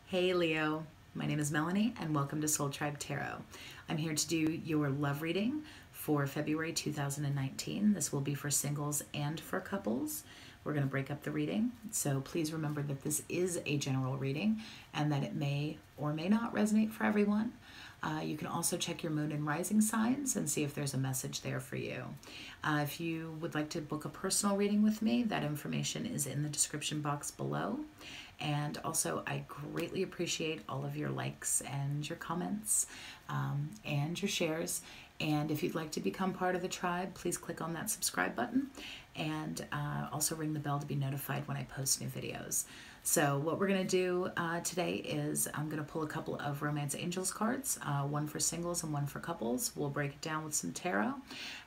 Hey Leo, my name is Melanie and welcome to Soul Tribe Tarot. I'm here to do your love reading for February 2019. This will be for singles and for couples. We're going to break up the reading, so please remember that this is a general reading and that it may or may not resonate for everyone. You can also check your moon and rising signs and see if there's a message there for you. If you would like to book a personal reading with me, that information is in the description box below. And also, I greatly appreciate all of your likes and your comments and your shares. And if you'd like to become part of the tribe, please click on that subscribe button and also ring the bell to be notified when I post new videos. So what we're going to do today is I'm going to pull a couple of Romance Angels cards, one for singles and one for couples. We'll break it down with some tarot.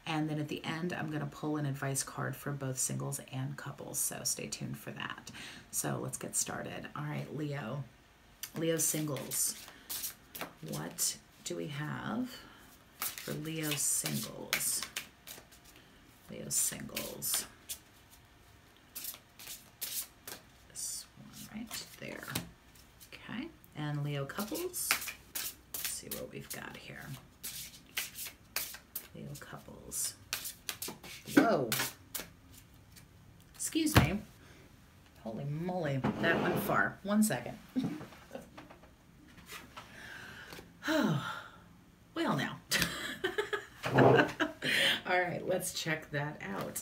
And then at the end, I'm going to pull an advice card for both singles and couples. So stay tuned for that. So let's get started. All right, Leo. Leo singles. What do we have for Leo singles? Leo singles. This one right there. Okay. And Leo couples. Let's see what we've got here. Leo couples. Whoa. Excuse me. Holy moly, that went far. 1 second. Oh, well now. All right, let's check that out.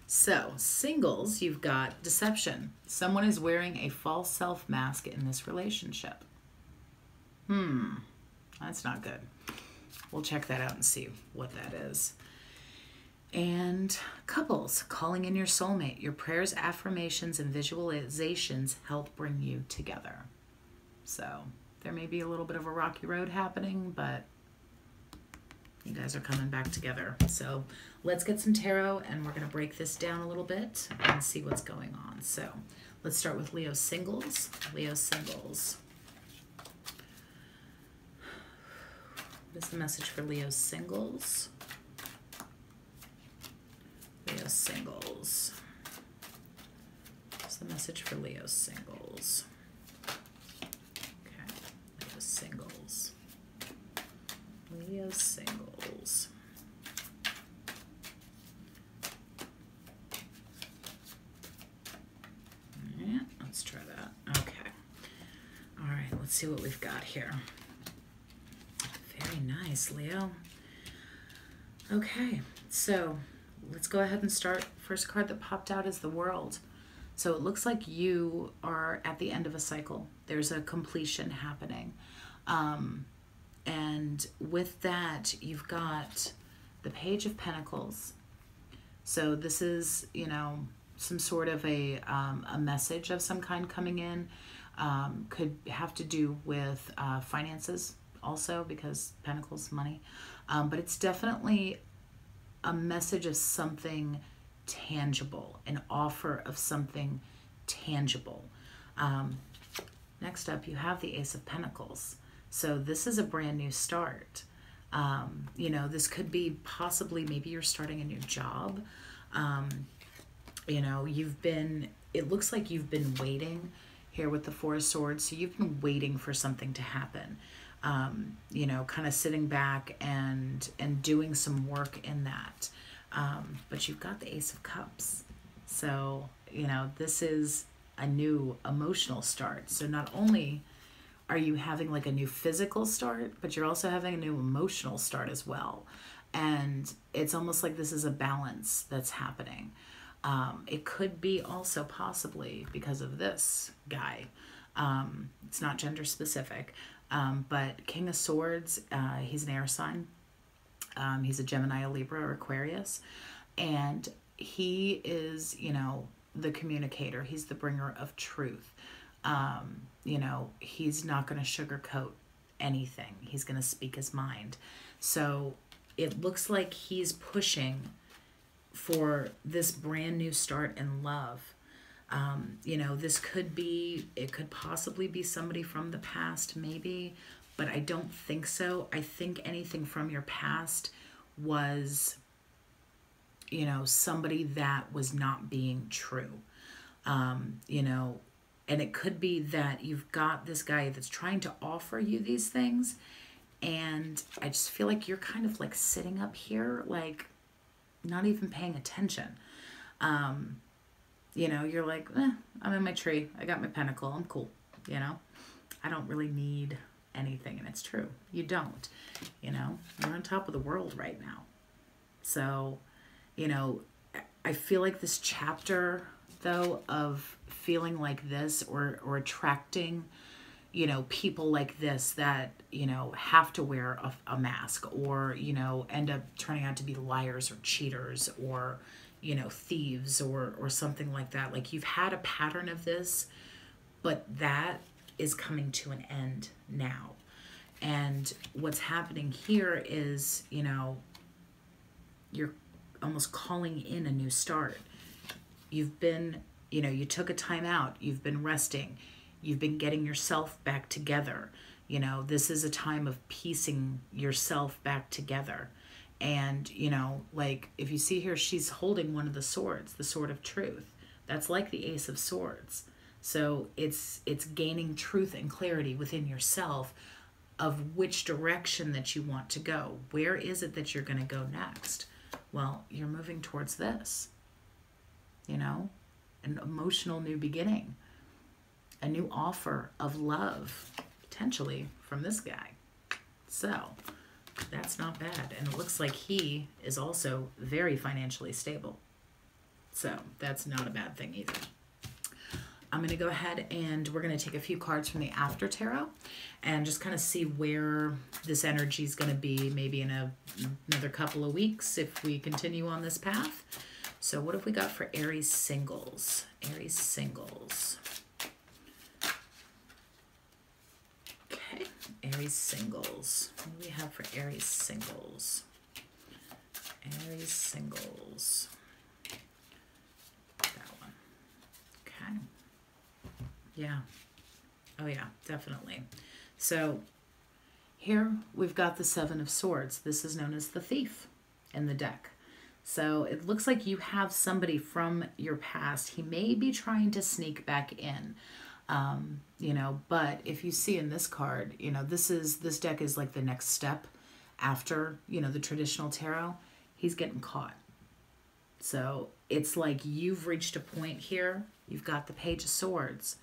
So, singles, you've got deception. Someone is wearing a false self mask in this relationship. That's not good. We'll check that out and see what that is. And couples, calling in your soulmate. Your prayers, affirmations, and visualizations help bring you together. So there may be a little bit of a rocky road happening, but you guys are coming back together. So let's get some tarot and we're going to break this down a little bit and see what's going on. So let's start with Leo singles. Leo singles. What is the message for Leo singles? Leo singles. What's the message for Leo singles? Okay, Leo singles. Leo singles. Yeah, let's try that. Okay. All right, let's see what we've got here. Very nice, Leo. Okay, so let's go ahead and start. First card that popped out is the World. So it looks like you are at the end of a cycle. There's a completion happening. And with that, you've got the Page of Pentacles. So this is, you know, some sort of a message of some kind coming in. Could have to do with finances also, because Pentacles, money. But it's definitely a message of something tangible, an offer of something tangible. Next up, you have the Ace of Pentacles. So this is a brand new start. You know, this could be possibly, maybe you're starting a new job. You know, it looks like you've been waiting here with the Four of Swords. So you've been waiting for something to happen. You know, kind of sitting back and doing some work in that. But you've got the Ace of Cups. So, you know, this is a new emotional start. So not only are you having like a new physical start, but you're also having a new emotional start as well. And it's almost like this is a balance that's happening. It could be also possibly because of this guy. It's not gender specific. But King of Swords, he's an air sign. He's a Gemini, a Libra, or Aquarius. And he is, you know, the communicator. He's the bringer of truth. You know, he's not going to sugarcoat anything. He's going to speak his mind. So it looks like he's pushing for this brand new start in love. You know, this could be, it could possibly be somebody from the past, maybe, but I don't think so. I think anything from your past was, you know, somebody that was not being true. You know, And it could be that you've got this guy that's trying to offer you these things, and I just feel like you're kind of like sitting up here, like not even paying attention. You know, you're like, I'm in my tree. I got my pentacle. I'm cool. You know, I don't really need anything. And it's true. You don't. You know, you're on top of the world right now. So, you know, I feel like this chapter, though, of feeling like this or attracting, you know, people like this that, you know, have to wear a mask or, you know, end up turning out to be liars or cheaters or, you know, thieves or something like that. Like, you've had a pattern of this, but that is coming to an end now. And what's happening here is, you know, you're almost calling in a new start. You've been, you know, you took a time out. You've been resting. You've been getting yourself back together. You know, this is a time of piecing yourself back together. And, you know, like if you see here, she's holding one of the swords, the sword of truth. That's like the Ace of Swords. So it's gaining truth and clarity within yourself of which direction that you want to go. Where is it that you're going to go next? Well, you're moving towards this, you know, an emotional new beginning, a new offer of love, potentially from this guy. So that's not bad. And it looks like he is also very financially stable. So that's not a bad thing either. I'm going to go ahead and we're going to take a few cards from the After Tarot and just kind of see where this energy is going to be maybe in another couple of weeks if we continue on this path. So what have we got for Aries singles? Aries singles. Okay, Aries singles. What do we have for Aries singles? Aries singles. That one. Okay. Yeah. Oh yeah, definitely. So here we've got the Seven of Swords. This is known as the Thief in the deck. So it looks like you have somebody from your past. He may be trying to sneak back in, you know, but if you see in this card, you know, this deck is like the next step after, you know, the traditional tarot. He's getting caught. So it's like you've reached a point here. You've got the Page of Swords.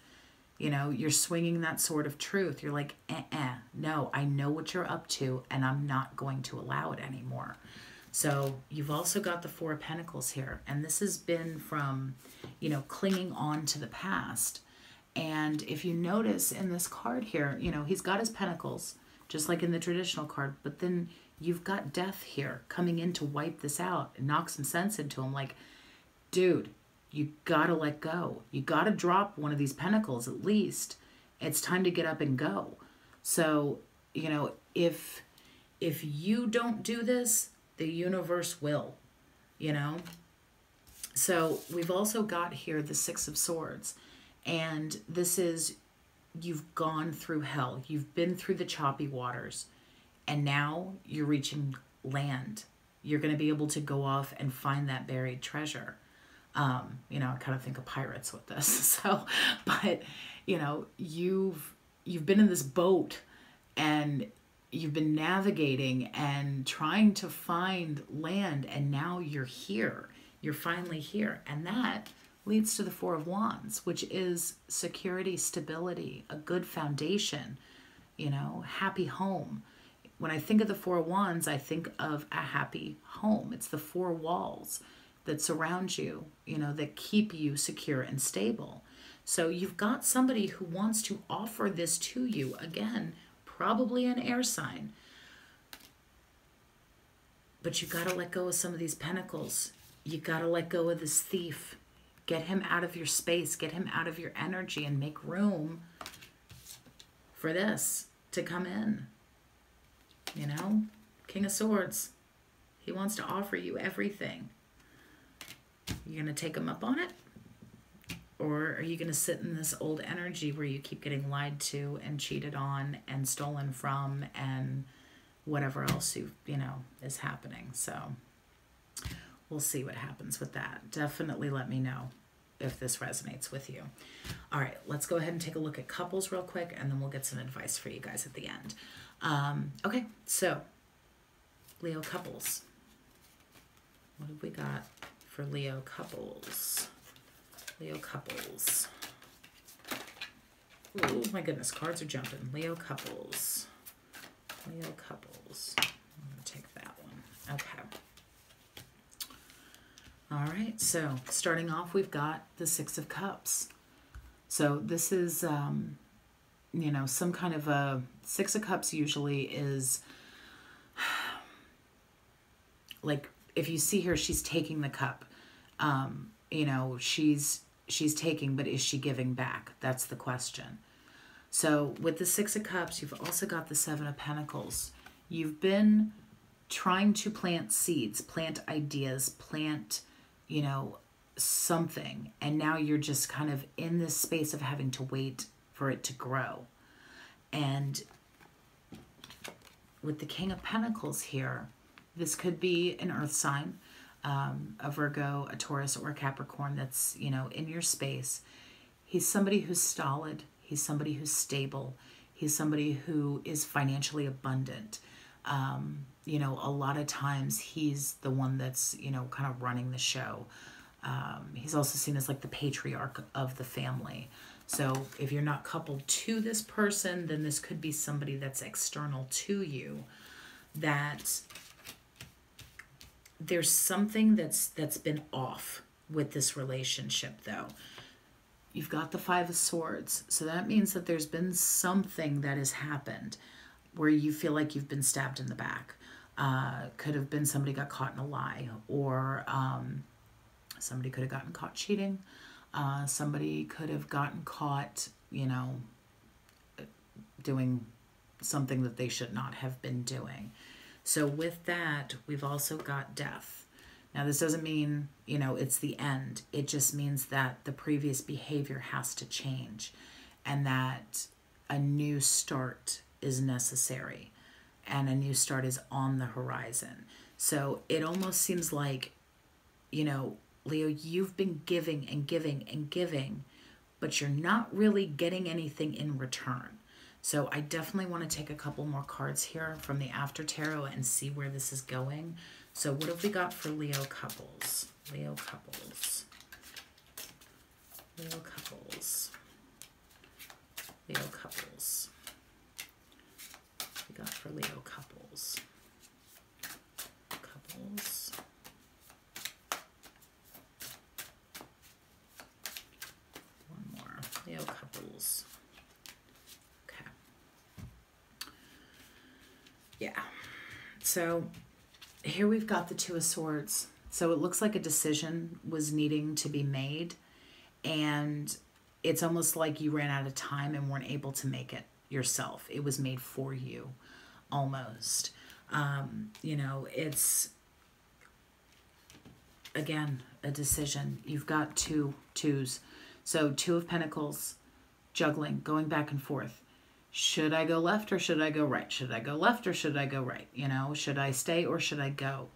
You know, you're swinging that sword of truth. You're like, no, I know what you're up to, and I'm not going to allow it anymore. So you've also got the Four of Pentacles here, and this has been from, you know, clinging on to the past. And if you notice in this card here, you know, he's got his pentacles, just like in the traditional card, but then you've got death here coming in to wipe this out and knock some sense into him. Like, dude, you gotta let go. You gotta drop one of these pentacles at least. It's time to get up and go. So, you know, if you don't do this, the universe will, you know. So we've also got here the Six of Swords. And this is, you've gone through hell. You've been through the choppy waters. And now you're reaching land. You're going to be able to go off and find that buried treasure. You know, I kind of think of pirates with this. So, but, you know, you've been in this boat and you've been navigating and trying to find land, and now you're here. You're finally here. And that leads to the Four of Wands, which is security, stability, a good foundation, you know, happy home. When I think of the Four of Wands, I think of a happy home. It's the four walls that surround you, you know, that keep you secure and stable. So you've got somebody who wants to offer this to you. Again, probably an air sign. But you got to let go of some of these pentacles. You got to let go of this thief. Get him out of your space. Get him out of your energy and make room for this to come in. You know, King of Swords. He wants to offer you everything. You going to take him up on it? Or are you going to sit in this old energy where you keep getting lied to and cheated on and stolen from and whatever else you know, is happening? So we'll see what happens with that. Definitely let me know. if this resonates with you. All right, let's go ahead and take a look at couples real quick, and then we'll get some advice for you guys at the end. Okay, so Leo couples. What have we got for Leo couples? Leo couples. Oh my goodness, cards are jumping. Leo couples. Leo couples. I'm going to take that one. Okay. All right, so starting off, we've got the Six of Cups. So this is, you know, some kind of a Six of Cups usually is like, if you see her, she's taking the cup. You know, she's taking, but is she giving back? That's the question. So with the Six of Cups, you've also got the Seven of Pentacles. You've been trying to plant seeds, plant ideas, plant, you know, something. And now you're just kind of in this space of having to wait for it to grow. And with the King of Pentacles here, this could be an earth sign, a Virgo, a Taurus, or a Capricorn that's, you know, in your space. He's somebody who's stolid. He's somebody who's stable. He's somebody who is financially abundant. You know, a lot of times he's the one that's, you know, kind of running the show. He's also seen as like the patriarch of the family. So if you're not coupled to this person, then this could be somebody that's external to you, that there's something that's been off with this relationship though. You've got the Five of Swords. So that means that there's been something that has happened where you feel like you've been stabbed in the back. Could have been somebody got caught in a lie, or somebody could have gotten caught cheating. Somebody could have gotten caught, you know, doing something that they should not have been doing. So with that, we've also got death. Now, this doesn't mean, you know, it's the end. It just means that the previous behavior has to change and that a new start is necessary and a new start is on the horizon. So it almost seems like, you know, Leo, you've been giving and giving and giving, but you're not really getting anything in return. So I definitely want to take a couple more cards here from the After Tarot and see where this is going. So what have we got for Leo couples? Leo couples. Leo couples. Leo couples. What we got for Leo couples? Couples. One more. Leo couples. Okay. Yeah. So here we've got the Two of Swords. So it looks like a decision was needing to be made, and it's almost like you ran out of time and weren't able to make it yourself. It was made for you, almost. You know, it's, again, a decision. You've got two twos. So Two of Pentacles, juggling, going back and forth. Should I go left or should I go right? Should I go left or should I go right? You know, should I stay or should I go?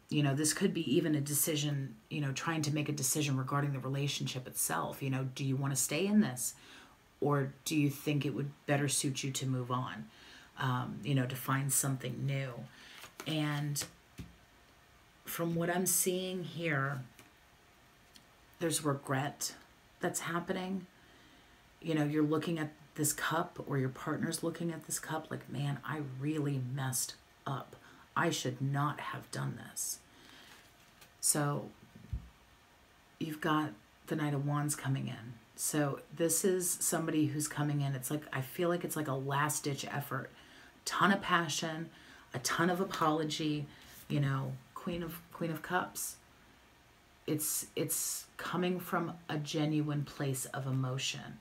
You know, this could be even a decision, you know, trying to make a decision regarding the relationship itself. You know, do you want to stay in this? Or do you think it would better suit you to move on? You know, to find something new. And from what I'm seeing here, there's regret that's happening. You know, you're looking at this cup, or your partner's looking at this cup like, man, I really messed up. I should not have done this. So you've got the Knight of Wands coming in. So this is somebody who's coming in. It's like, I feel like it's like a last ditch effort. Ton of passion, a ton of apology, you know, Queen of Cups. It's coming from a genuine place of emotion.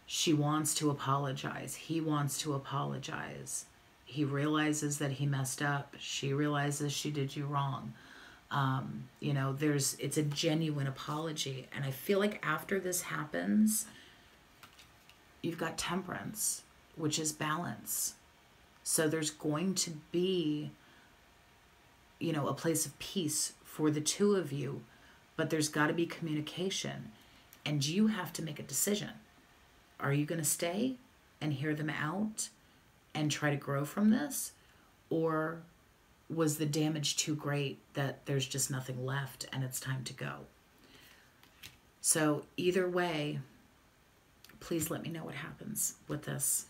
She wants to apologize. He wants to apologize. He realizes that he messed up. She realizes she did you wrong. You know, it's a genuine apology. And I feel like after this happens, you've got Temperance, which is balance. So there's going to be, you know, a place of peace for the two of you, but there's got to be communication, and you have to make a decision. Are you going to stay and hear them out and try to grow from this? Or was the damage too great that there's just nothing left and it's time to go? So either way, please let me know what happens with this.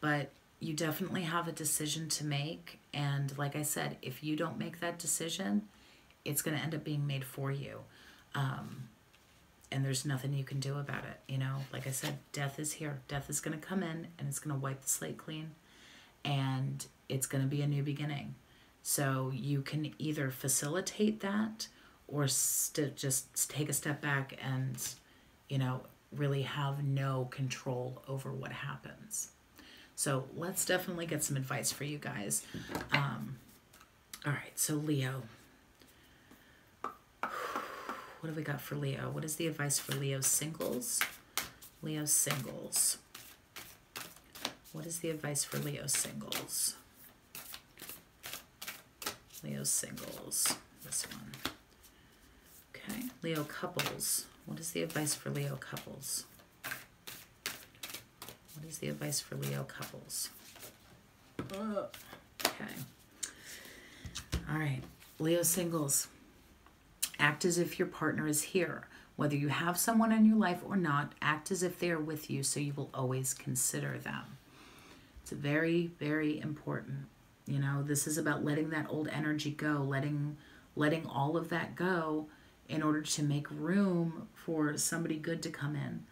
But you definitely have a decision to make. And like I said, if you don't make that decision, it's going to end up being made for you. And there's nothing you can do about it. You know, like I said, death is here. Death is going to come in and it's going to wipe the slate clean. And it's going to be a new beginning. So you can either facilitate that or just take a step back and, you know, really have no control over what happens. So let's definitely get some advice for you guys. All right, so Leo. What have we got for Leo? What is the advice for Leo singles? Leo singles. What is the advice for Leo singles? Leo singles. This one. Okay. Leo couples. What is the advice for Leo couples? What is the advice for Leo couples? Okay. All right. Leo singles. Act as if your partner is here. Whether you have someone in your life or not, act as if they are with you so you will always consider them. It's very, very important. You know, this is about letting that old energy go, letting all of that go in order to make room for somebody good to come in.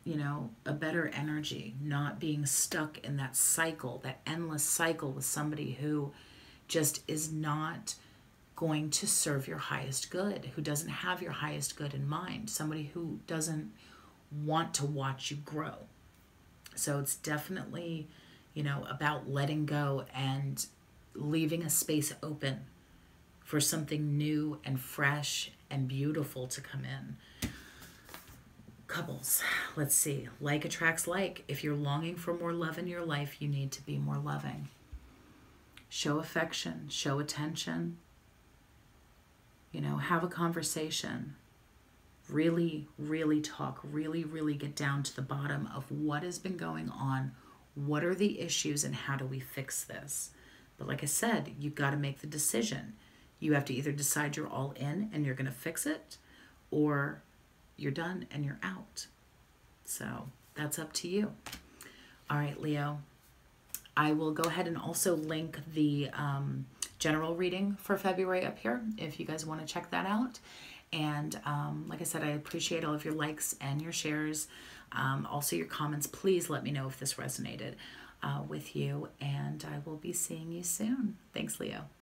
You know, a better energy, not being stuck in that cycle, that endless cycle with somebody who just is not going to serve your highest good, who doesn't have your highest good in mind, somebody who doesn't want to watch you grow. So it's definitely, you know, about letting go and leaving a space open for something new and fresh and beautiful to come in. Couples, let's see. Like attracts like. If you're longing for more love in your life, you need to be more loving. Show affection, show attention. You know, have a conversation. Really, really talk. Really, really get down to the bottom of what has been going on. What are the issues and how do we fix this? But like I said, you've got to make the decision. You have to either decide you're all in and you're going to fix it, or you're done and you're out. So that's up to you. All right, Leo. I will go ahead and also link the general reading for February up here if you guys want to check that out. And like I said, I appreciate all of your likes and your shares. Also your comments. Please let me know if this resonated with you. And I will be seeing you soon. Thanks, Leo.